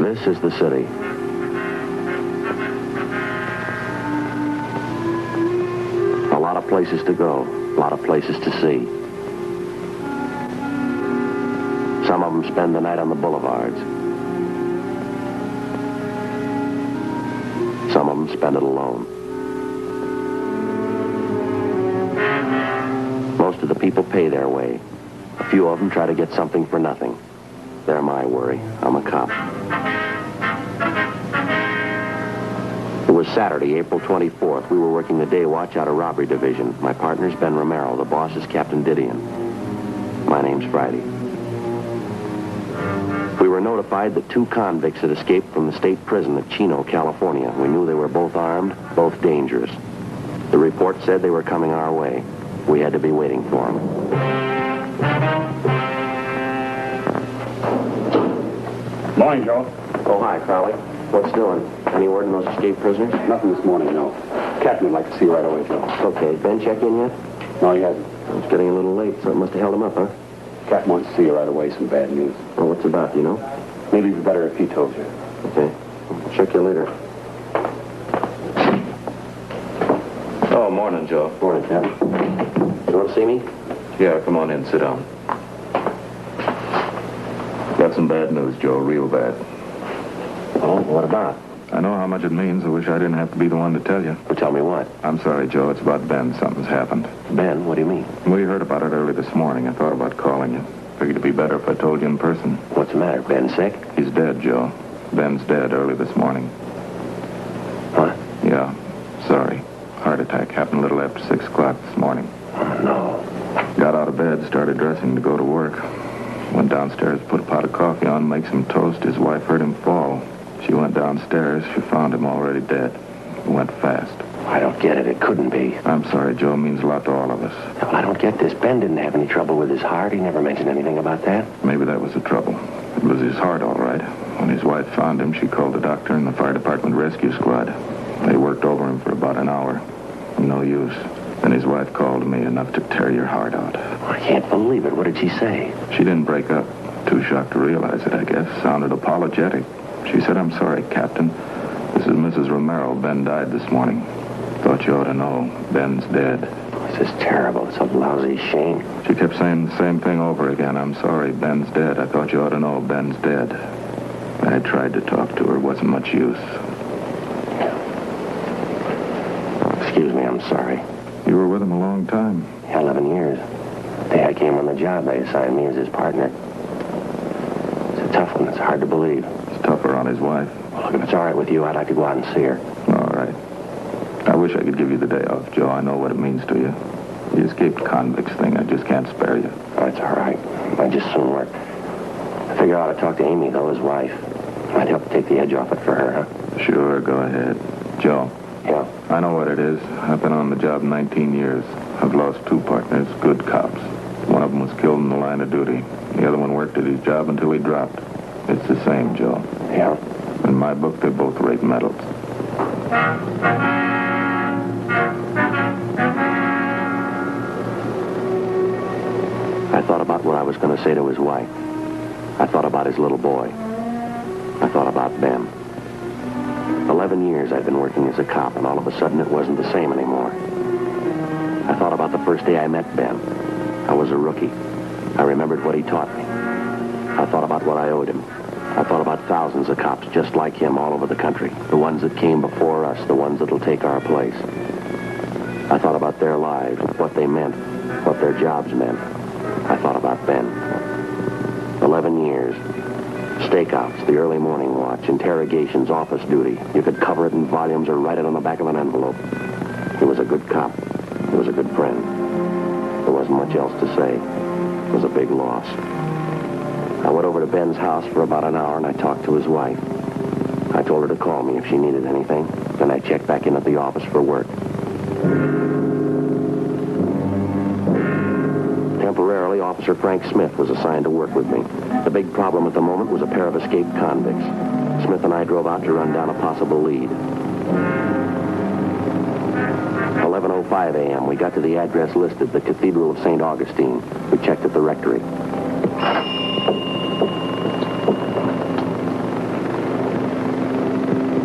This is the city. A lot of places to go, a lot of places to see. Some of them spend the night on the boulevards. Some of them spend it alone. Most of the people pay their way. A few of them try to get something for nothing. They're my worry. I'm a cop. It was Saturday, April 24th. We were working the day watch out of robbery division. My partner's Ben Romero. The boss is Captain Didion. My name's Friday. We were notified that 2 convicts had escaped from the state prison at Chino, California. We knew they were both armed, both dangerous. The report said they were coming our way. We had to be waiting for them. Morning, Joe. Oh, hi, Crowley. What's doing? Any word on those escaped prisoners? Nothing this morning, no. Captain would like to see you right away, Joe. Okay. Ben check in yet? No, he hasn't. It's getting a little late. Something must have held him up, huh? Captain wants to see you right away. Some bad news. Oh, what's it about, do you know? Maybe it'd be better if he told you. Okay. Check you later. Oh, morning, Joe. Morning, Captain. You want to see me? Yeah, come on in, sit down. Got some bad news, Joe, real bad. Oh, what about? I know how much it means. I wish I didn't have to be the one to tell you. Well, tell me what. I'm sorry, Joe. It's about Ben. Something's happened. Ben, what do you mean? We heard about it early this morning. I thought about calling you. Figured it'd be better if I told you in person. What's the matter? Ben sick? He's dead, Joe. Ben's dead early this morning. What? Yeah, sorry. Heart attack happened a little after 6 o'clock this morning. Oh, no. Got out of bed, started dressing to go to work. Went downstairs, put a pot of coffee on, make some toast. His wife heard him fall. She went downstairs. She found him already dead. It went fast. I don't get it. It couldn't be. I'm sorry, Joe. It means a lot to all of us. Well, I don't get this. Ben didn't have any trouble with his heart. He never mentioned anything about that. Maybe that was the trouble. It was his heart, all right. When his wife found him, she called the doctor and the fire department rescue squad. They worked over him for about an hour. No use. Then his wife called me, enough to tear your heart out. I can't believe it. What did she say? She didn't break up. Too shocked to realize it, I guess. Sounded apologetic. She said, "I'm sorry, Captain. This is Mrs. Romero. Ben died this morning. Thought you ought to know. Ben's dead." This is terrible. It's a lousy shame. She kept saying the same thing over again. "I'm sorry, Ben's dead. I thought you ought to know. Ben's dead." I tried to talk to her. Wasn't much use. Excuse me, I'm sorry. You were with him a long time. 11 years. The day I came on the job, they assigned me as his partner. It's a tough one. It's hard to believe. It's tougher on his wife. Well, look, if it's all right with you, I'd like to go out and see her. All right. I wish I could give you the day off, Joe. I know what it means to you. The escaped convicts thing, I just can't spare you. Oh, it's all right. I just soon work. I figure I ought to talk to Amy, though, his wife. Might help take the edge off it for her, huh? Sure, go ahead. Joe. Yeah. I know what it is. I've been on the job 19 years. I've lost 2 partners, good cops. One of them was killed in the line of duty. The other one worked at his job until he dropped. It's the same, Joe. Yeah? In my book, they both rate medals. I thought about what I was going to say to his wife. I thought about his little boy. I thought about Ben. 11 years I'd been working as a cop, and all of a sudden it wasn't the same anymore. I thought about the first day I met Ben. I was a rookie. I remembered what he taught me. I thought about what I owed him. I thought about thousands of cops just like him all over the country. The ones that came before us, the ones that'll take our place. I thought about their lives, what they meant, what their jobs meant. I thought about Ben. 11 years. Stakeouts, the early morning watch, interrogations, office duty. You could cover it in volumes or write it on the back of an envelope. He was a good cop. He was a good friend. There wasn't much else to say. It was a big loss. I went over to Ben's house for about an hour and I talked to his wife. I told her to call me if she needed anything. Then I checked back in at the office for work. Temporarily, Officer Frank Smith was assigned to work with me. The big problem at the moment was a pair of escaped convicts. Smith and I drove out to run down a possible lead. 11 5 a.m. We got to the address listed, the Cathedral of St. Augustine. We checked at the rectory.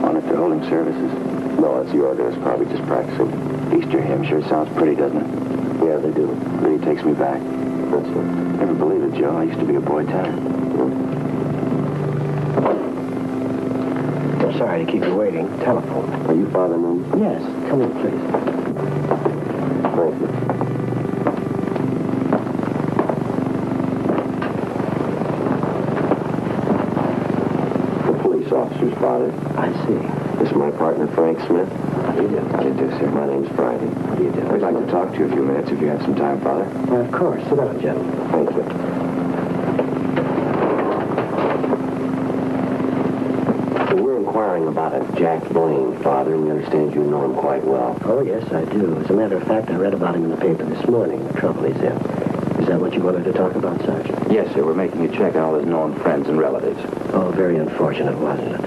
On it to holding services? No, that's the organist, probably just practicing. Easter hymn sure sounds pretty, doesn't it? Yeah, they do. Really takes me back. That's it. Never believe it, Joe. I used to be a boy town. I'm sorry to keep you waiting. Telephone. Are you Father Newman? Yes, come in, please. Thank you. The police officer's father. I see. This is my partner, Frank Smith. How do you do? How do you do, sir? My name's Friday. How do you do? We'd like to talk to you a few minutes if you have some time, Father. Of course. Sit down, gentlemen. Thank you. We're inquiring about a Jack Blaine, Father. We understand you know him quite well. Oh, yes, I do. As a matter of fact, I read about him in the paper this morning, the trouble he's in. Is that what you wanted to talk about, Sergeant? Yes, sir. We're making a check on all his known friends and relatives. Oh, very unfortunate, wasn't it?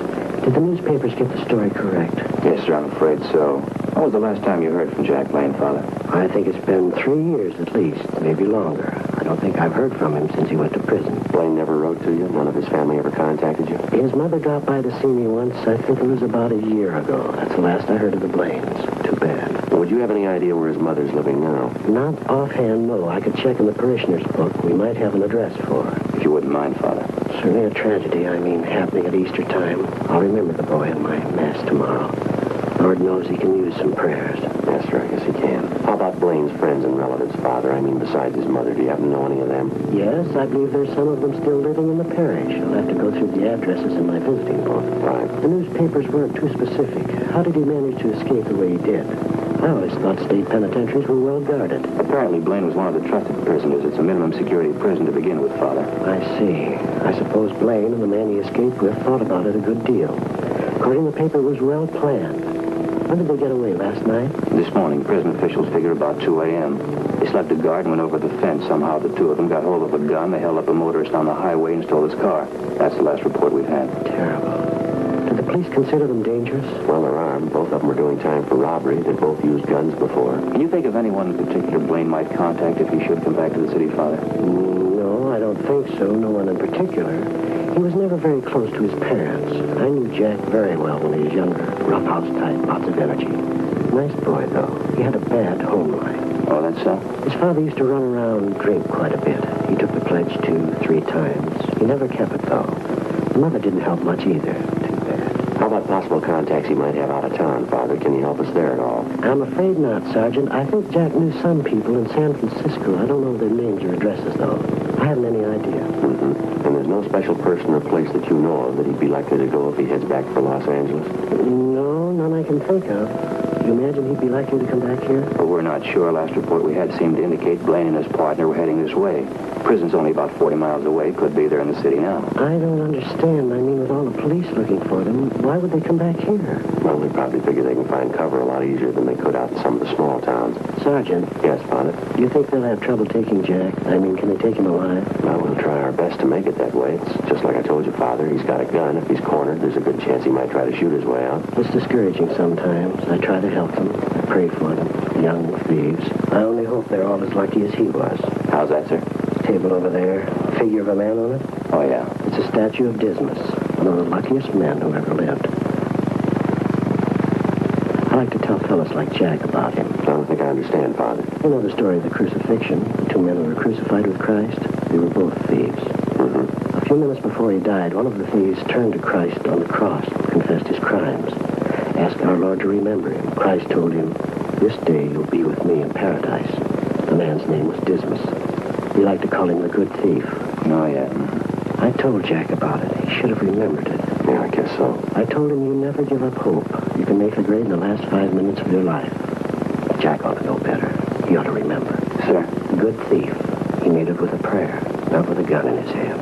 Did the newspapers get the story correct? Yes, sir, I'm afraid so. When was the last time you heard from Jack Blaine, Father? I think it's been 3 years at least, maybe longer. I don't think I've heard from him since he went to prison. Blaine never wrote to you? None of his family ever contacted you? His mother dropped by to see me once. I think it was about a year ago. That's the last I heard of the Blaines. Too bad. Would you have any idea where his mother's living now? Not offhand, no. I could check in the parishioner's book. We might have an address for her. If you wouldn't mind, Father. Certainly a tragedy, happening at Easter time. I'll remember the boy in my mass tomorrow. Lord knows he can use some prayers. Yes, sir, I guess he can. How about Blaine's friends and relatives, Father? Besides his mother, do you happen to know any of them? Yes, I believe there's some of them still living in the parish. I'll have to go through the addresses in my visiting book. Right. The newspapers weren't too specific. How did he manage to escape the way he did? I always thought state penitentiaries were well guarded. Apparently, Blaine was one of the trusted prisoners. It's a minimum security prison to begin with, Father. I see. I suppose Blaine and the man he escaped with thought about it a good deal. According to the paper, it was well planned. When did they get away, last night? This morning, prison officials figure about 2 a.m. They slept a guard and went over the fence. Somehow, the two of them got hold of a gun. They held up a motorist on the highway and stole his car. That's the last report we've had. Terrible. Did the police consider them dangerous? Well, they're armed. Both of them were doing time for robbery. They both used guns before. Can you think of anyone in particular Blaine might contact if he should come back to the city, Father? No, I don't think so. No one in particular. He was never very close to his parents. I knew Jack very well when he was younger. Roughhouse type, lots of energy. Nice boy, though. He had a bad home life. Oh, that's so? His father used to run around and drink quite a bit. He took the pledge 2-3 times. He never kept it, though. The mother didn't help much either. Too bad. How about possible contacts he might have out of town, Father? Can you help us there at all? I'm afraid not, Sergeant. I think Jack knew some people in San Francisco. I don't know their names or addresses, though. I haven't any idea. Mm-hmm. And there's no special person or place that you know of that he'd be likely to go if he heads back for Los Angeles? No, none I can think of. Do you imagine he'd be likely to come back here? Well, we're not sure. Last report we had seemed to indicate Blaine and his partner were heading this way. Prison's only about 40 miles away. Could be there in the city now. I don't understand. With all the police looking for them, why would they come back here? Well, they probably figure they can find cover a lot easier than they could out in some of the small towns. Sergeant. Yes, Father? Do you think they'll have trouble taking Jack? Can they take him alive? Well, we'll try our best to make it that way. It's just like I told you, Father. He's got a gun. If he's cornered, there's a good chance he might try to shoot his way out. It's discouraging sometimes. I try to help them. I pray for them. Young thieves. I only hope they're all as lucky as he was. How's that, sir? Table over there. Figure of a man on it? Oh, yeah. It's a statue of Dismas. One of the luckiest men who ever lived. I like to tell fellas like Jack about him. I don't think I understand, Father. You know the story of the crucifixion? The two men who were crucified with Christ? They were both thieves. Mm-hmm. A few minutes before he died, one of the thieves turned to Christ on the cross, confessed his crimes, asked our Lord to remember him. Christ told him, "This day you'll be with me in paradise." The man's name was Dismas. We like to call him the good thief. Oh, yeah. I told Jack about it. He should have remembered it. Yeah, I guess so. I told him you never give up hope. You can make the grade in the last 5 minutes of your life. Jack ought to know better. He ought to remember. Sir? The good thief. He made it with a prayer, not with a gun in his hand.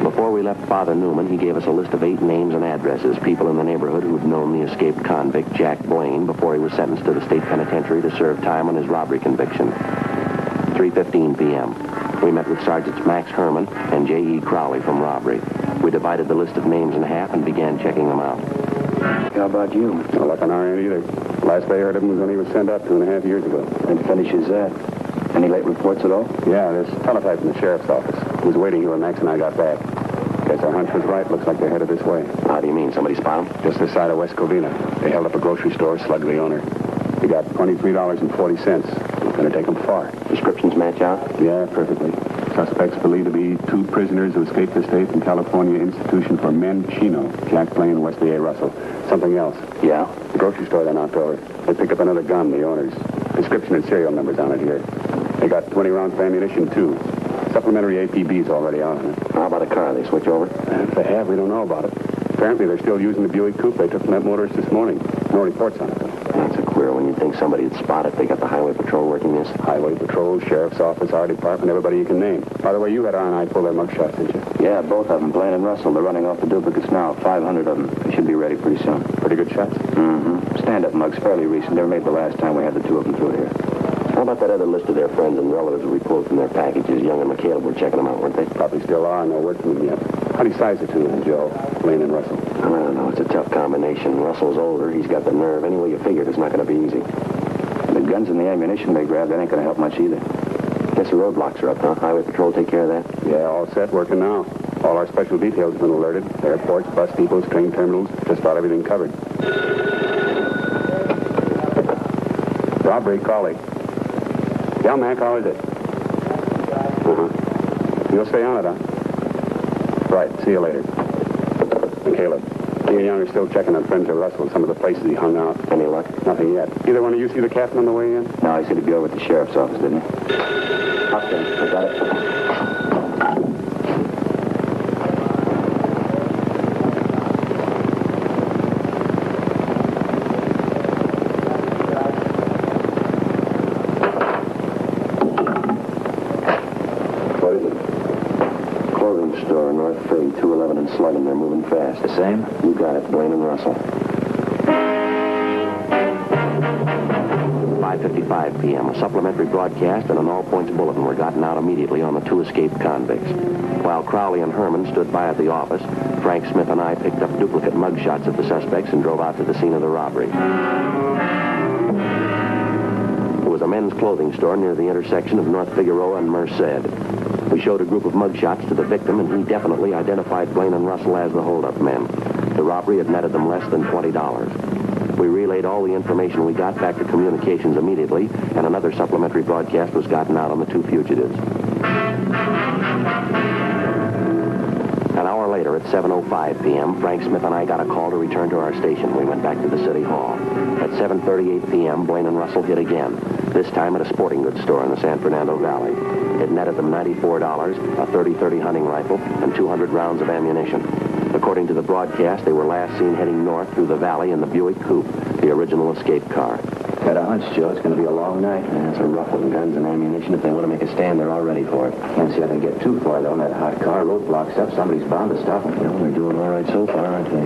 Before we left Father Newman, he gave us a list of 8 names and addresses, people in the neighborhood who'd known the escaped convict, Jack Blaine, before he was sentenced to the state penitentiary to serve time on his robbery conviction. 3:15 p.m. We met with Sergeants Max Herman and J.E. Crowley from robbery. We divided the list of names in half and began checking them out. How about you? No luck on our end either. Last they heard of him was when he was sent up 2.5 years ago. And finishes that. Any late reports at all? Yeah, there's teletype from the sheriff's office. He was waiting here when Max and I got back. Guess our hunch was right. Looks like they're headed this way. How do you mean? Somebody spot him? Just this side of West Covina. They held up a grocery store, slugged the owner. He got $23.40. It's going to take him far. Descriptions match out? Yeah, perfectly. Suspects believed to be 2 prisoners who escaped the state from California Institution for Men, Chino, Jack Blaine and Wesley A. Russell. Something else. Yeah? The grocery store they knocked over. They picked up another gun, the owner's. Description and serial numbers on it here. They got 20 rounds of ammunition, too. Supplementary APB's already out on it. How about a car? They switch over? If they have, we don't know about it. Apparently, they're still using the Buick coupe they took from that motorist this morning. No reports on it, though. That's a queer one. You'd think somebody would spot it. They got the highway patrol working this. Highway patrol, sheriff's office, our department, everybody you can name. By the way, you had R&I pull their mugshots, didn't you? Yeah, both of them. Blaine and Russell. They're running off the duplicates now. 500 of them. They should be ready pretty soon. Pretty good shots? Mm-hmm. Stand-up mugs. Fairly recent. They were made the last time we had the 2 of them through here. How about that other list of their friends and relatives we pulled from their packages? Young and McHale were checking them out, weren't they? Probably still are. No word from them yet. How do you size the 2 of them, Joe? Blaine and Russell. I don't know. It's a tough combination. Russell's older. He's got the nerve. Any way you figure it, it's not going to be easy. The guns and the ammunition they grabbed, that ain't going to help much either. Guess the roadblocks are up, huh? Highway patrol take care of that? Yeah, all set, working now. All our special details have been alerted. Airports, bus depots, train terminals. Just about everything covered. Robbery, Crowley. Yeah, Mac, how is it? You'll stay on it, huh? Right, see you later. And Caleb, he and Young are still checking on friends of Russell and some of the places he hung out. Any luck? Nothing yet. Either one of you see the captain on the way in? No, he said he'd be over at the sheriff's office, didn't he? Okay, I got it. Slugging, they're moving fast. The same? You got it, Blaine and Russell. 5:55 p.m. A supplementary broadcast and an all-points bulletin were gotten out immediately on the 2 escaped convicts. While Crowley and Herman stood by at the office, Frank Smith and I picked up duplicate mugshots of the suspects and drove out to the scene of the robbery. It was a men's clothing store near the intersection of North Figueroa and Merced. We showed a group of mugshots to the victim, and he definitely identified Blaine and Russell as the holdup men. The robbery had netted them less than $20. We relayed all the information we got back to communications immediately, and another supplementary broadcast was gotten out on the 2 fugitives. An hour later, at 7:05 p.m., Frank Smith and I got a call to return to our station. We went back to the city hall. At 7:38 p.m., Blaine and Russell hit again, this time at a sporting goods store in the San Fernando Valley. It netted them $94, a .30-30 hunting rifle, and 200 rounds of ammunition. According to the broadcast, they were last seen heading north through the valley in the Buick coupe, the original escape car. Got a hunch, Joe. It's going to be a long night. Yeah, it's a rough with guns and ammunition. If they want to make a stand, they're all ready for it. Can't see how they get too far, though. In that hot car, roadblocks up. Somebody's bound to stop them. Well, they're doing all right so far, aren't they?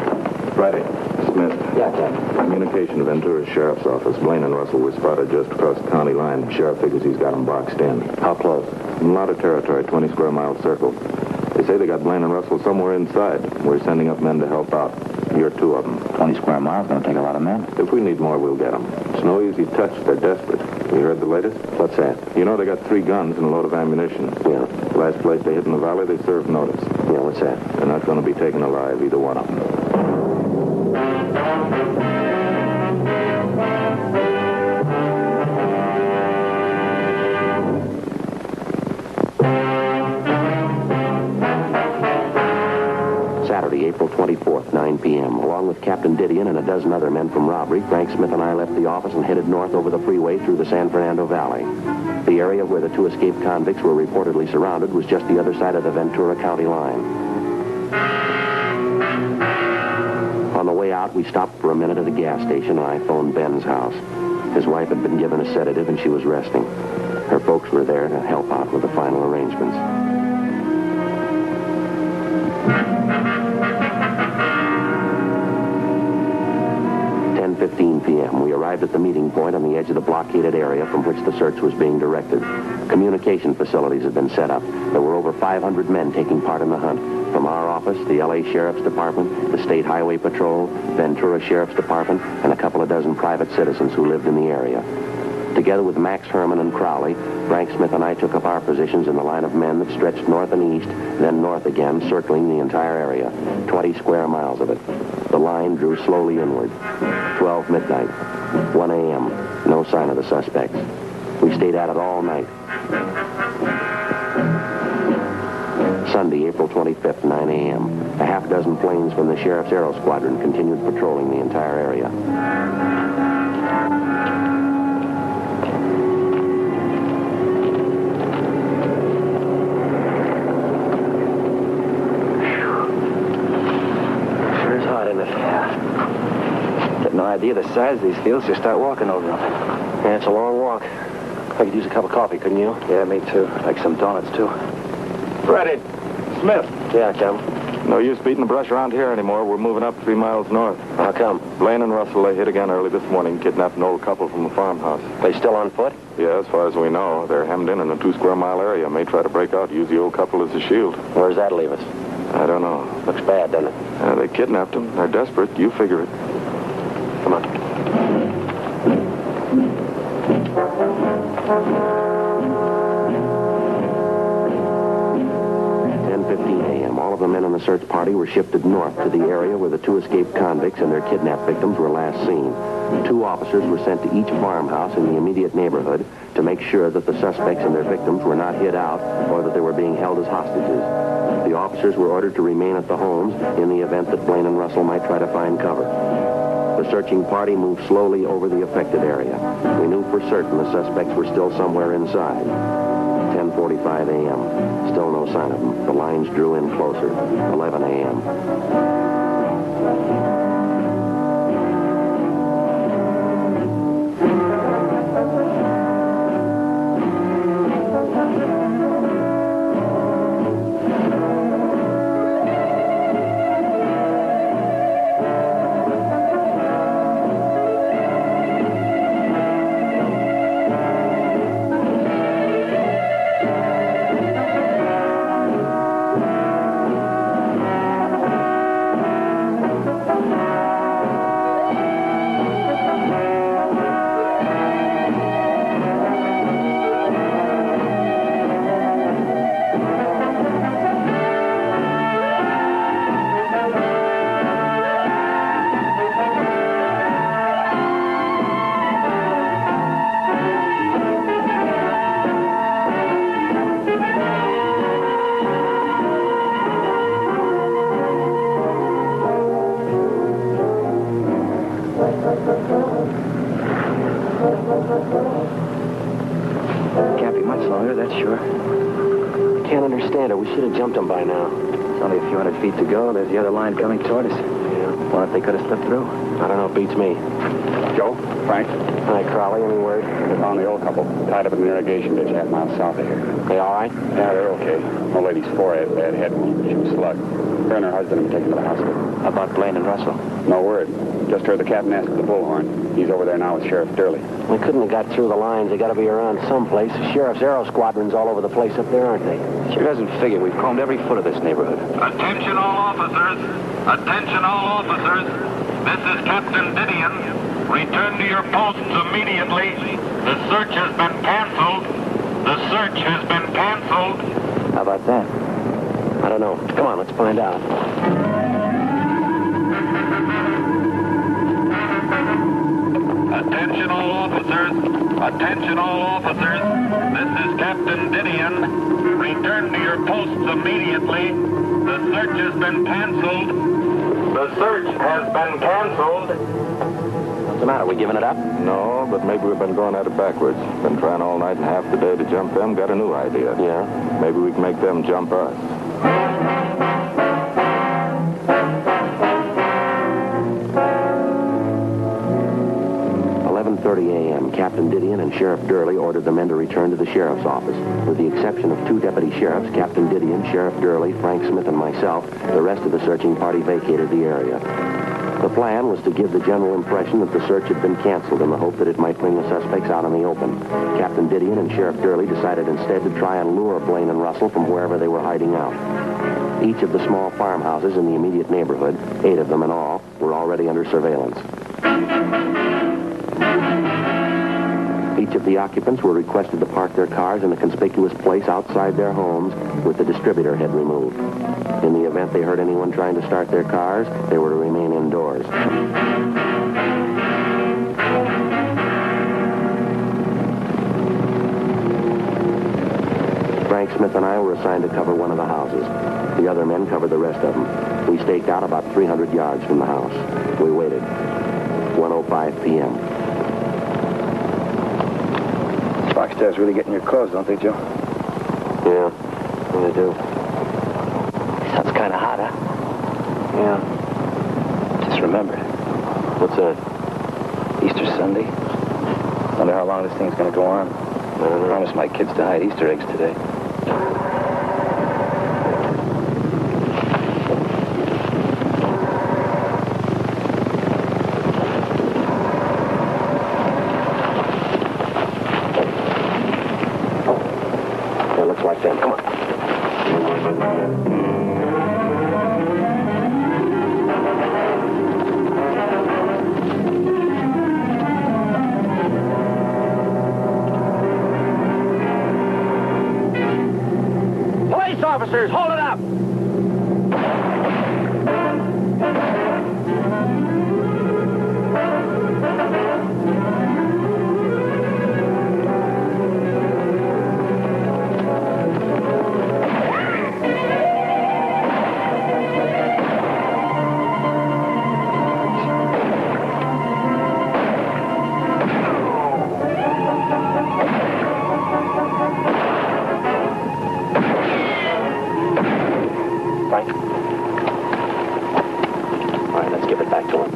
Friday. Smith. Yeah, Captain. Communication Ventura's sheriff's office. Blaine and Russell were spotted just across the county line. Sheriff figures he's got them boxed in. How close? A lot of territory, 20 square mile circle. They say they got Blaine and Russell somewhere inside. We're sending up men to help out. You're 2 of them. 20 square miles going to take a lot of men. If we need more, we'll get them. It's no easy touch. They're desperate. You heard the latest? What's that? You know they got 3 guns and a load of ammunition. Yeah. Last place they hit in the valley, they served notice. Yeah, what's that? They're not going to be taken alive, either one of them. Saturday, April 24th, 9 p.m. Along with Captain Didion and a dozen other men from robbery, Frank Smith and I left the office and headed north over the freeway through the San Fernando Valley. The area where the 2 escaped convicts were reportedly surrounded was just the other side of the Ventura County line. On the way out, we stopped for a minute at a gas station, and I phoned Ben's house. His wife had been given a sedative, and she was resting. Her folks were there to help out with the final arrangements. 10:15 p.m. a.m., we arrived at the meeting point on the edge of the blockaded area from which the search was being directed. Communication facilities had been set up. There were over 500 men taking part in the hunt. From our office, the L.A. Sheriff's Department, the State Highway Patrol, Ventura Sheriff's Department, and a couple of dozen private citizens who lived in the area. Together with Max Herman and Crowley, Frank Smith and I took up our positions in the line of men that stretched north and east, then north again, circling the entire area, 20 square miles of it. The line drew slowly inward. 12 midnight, 1 a.m., no sign of the suspects. We stayed at it all night. Sunday, April 25th, 9 a.m. A half dozen planes from the Sheriff's Aero Squadron continued patrolling the entire area. Sure is hot, isn't it? Yeah. Get no idea the size of these fields. Just start walking over them. Yeah, it's a long walk. I could use a cup of coffee, couldn't you? Yeah, me too. Like some donuts, too. Ready. Smith. Yeah, Tom. No use beating the brush around here anymore. We're moving up 3 miles north. How come? Blaine and Russell, they hit again early this morning, kidnapped an old couple from a farmhouse. They still on foot? Yeah, as far as we know. They're hemmed in a 2 square mile area. May try to break out, use the old couple as a shield. Where does that leave us? I don't know. Looks bad, doesn't it? They kidnapped them. They're desperate. You figure it. Come on. 10:15 a.m. All of the men in the search party were shifted north to the area where the 2 escaped convicts and their kidnapped victims were last seen. 2 officers were sent to each farmhouse in the immediate neighborhood to make sure that the suspects and their victims were not hid out or that they were being held as hostages. The officers were ordered to remain at the homes in the event that Blaine and Russell might try to find cover. The searching party moved slowly over the affected area. We knew for certain the suspects were still somewhere inside. 10:45 a.m. Still no sign of them. The lines drew in closer. 11 a.m. Can't be much longer, that's sure. I can't understand it. We should have jumped them by now. It's only a few hundred feet to go. There's the other line coming toward us. Yeah. Wonder if they could have slipped through. I don't know. It beats me. Joe, Frank, Hi, Crowley. Any word? they found the old couple tied up in an irrigation ditch half mile south of here. They all right? Yeah, they're okay. Old lady's forehead, bad head wound. She was slugged. Her and her husband have been taken to the hospital. How about Blaine and Russell? No word. Just heard the captain ask for the bullhorn. He's over there now with Sheriff Durley. We couldn't have got through the lines. They got to be around someplace. The Sheriff's Aero Squadron's all over the place up there, aren't they? Sure doesn't figure. We've combed every foot of this neighborhood. Attention all officers. Attention all officers. This is Captain Didion. Return to your posts immediately. The search has been canceled. The search has been canceled. How about that? I don't know. Come on, let's find out. Attention all officers. Attention all officers. This is Captain Didion. Return to your posts immediately. The search has been canceled. The search has been canceled. What's the matter? We giving it up? No, but maybe we've been going at it backwards. Been trying all night and half the day to jump them. Got a new idea. Yeah. Maybe we can make them jump us. 11:30 a.m., Captain Didion and Sheriff Durley ordered the men to return to the sheriff's office. With the exception of 2 deputy sheriffs, Captain Didion, Sheriff Durley, Frank Smith, and myself, the rest of the searching party vacated the area. The plan was to give the general impression that the search had been canceled in the hope that it might bring the suspects out in the open. Captain Didion and Sheriff Durley decided instead to try and lure Blaine and Russell from wherever they were hiding out. Each of the small farmhouses in the immediate neighborhood, 8 of them in all, were already under surveillance. Each of the occupants were requested to park their cars in a conspicuous place outside their homes with the distributor head removed. In the event they heard anyone trying to start their cars, they were to remain indoors. Frank Smith and I were assigned to cover one of the houses. The other men covered the rest of them. We staked out about 300 yards from the house. We waited. 1:05 p.m. Rock stars really get in your clothes, don't they, Joe? Yeah, they do. Sounds kind of hot, huh? Yeah. Just remembered. What's that? Easter Sunday. Wonder how long this thing's gonna go on. I promised my kids to hide Easter eggs today. It looks like them. Come on. Police officers, hold it up! All right, let's give it back to him.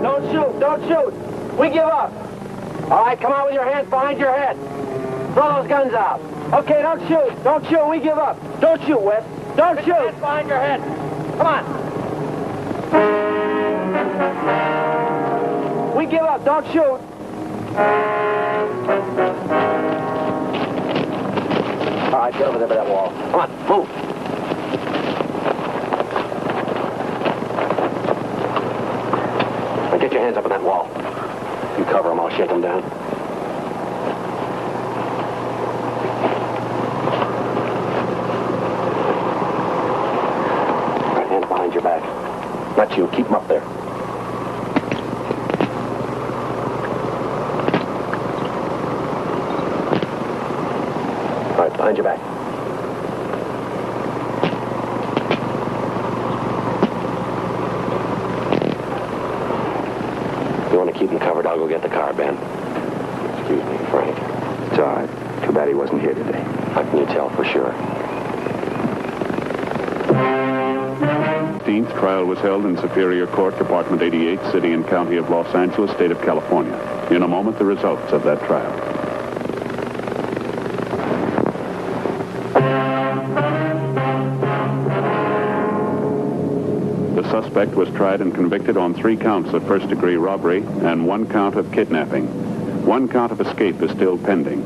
Don't shoot, don't shoot! We give up! All right, come out with your hands behind your head. Throw those guns out. Okay, don't shoot. Don't shoot. We give up. Don't shoot, Webb. Don't shoot. Hands behind your head. Come on. We give up. Don't shoot. All right, get over there by that wall. Come on, move. Now get your hands up on that wall. You cover them, I'll shake them down. Right, hands behind your back. Not you, keep them up there. All right, behind your back. You want to keep them covered, I'll go get the car, Ben. Excuse me, Frank. It's all right. Too bad he wasn't here today. How can you tell for sure? 15th trial was held in Superior Court, Department 88, City and County of Los Angeles, State of California. In a moment, the results of that trial. The suspect was tried and convicted on 3 counts of first-degree robbery and 1 count of kidnapping. 1 count of escape is still pending.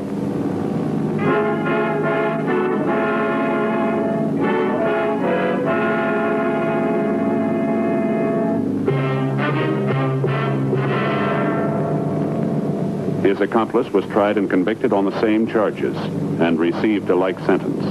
His accomplice was tried and convicted on the same charges and received a like sentence.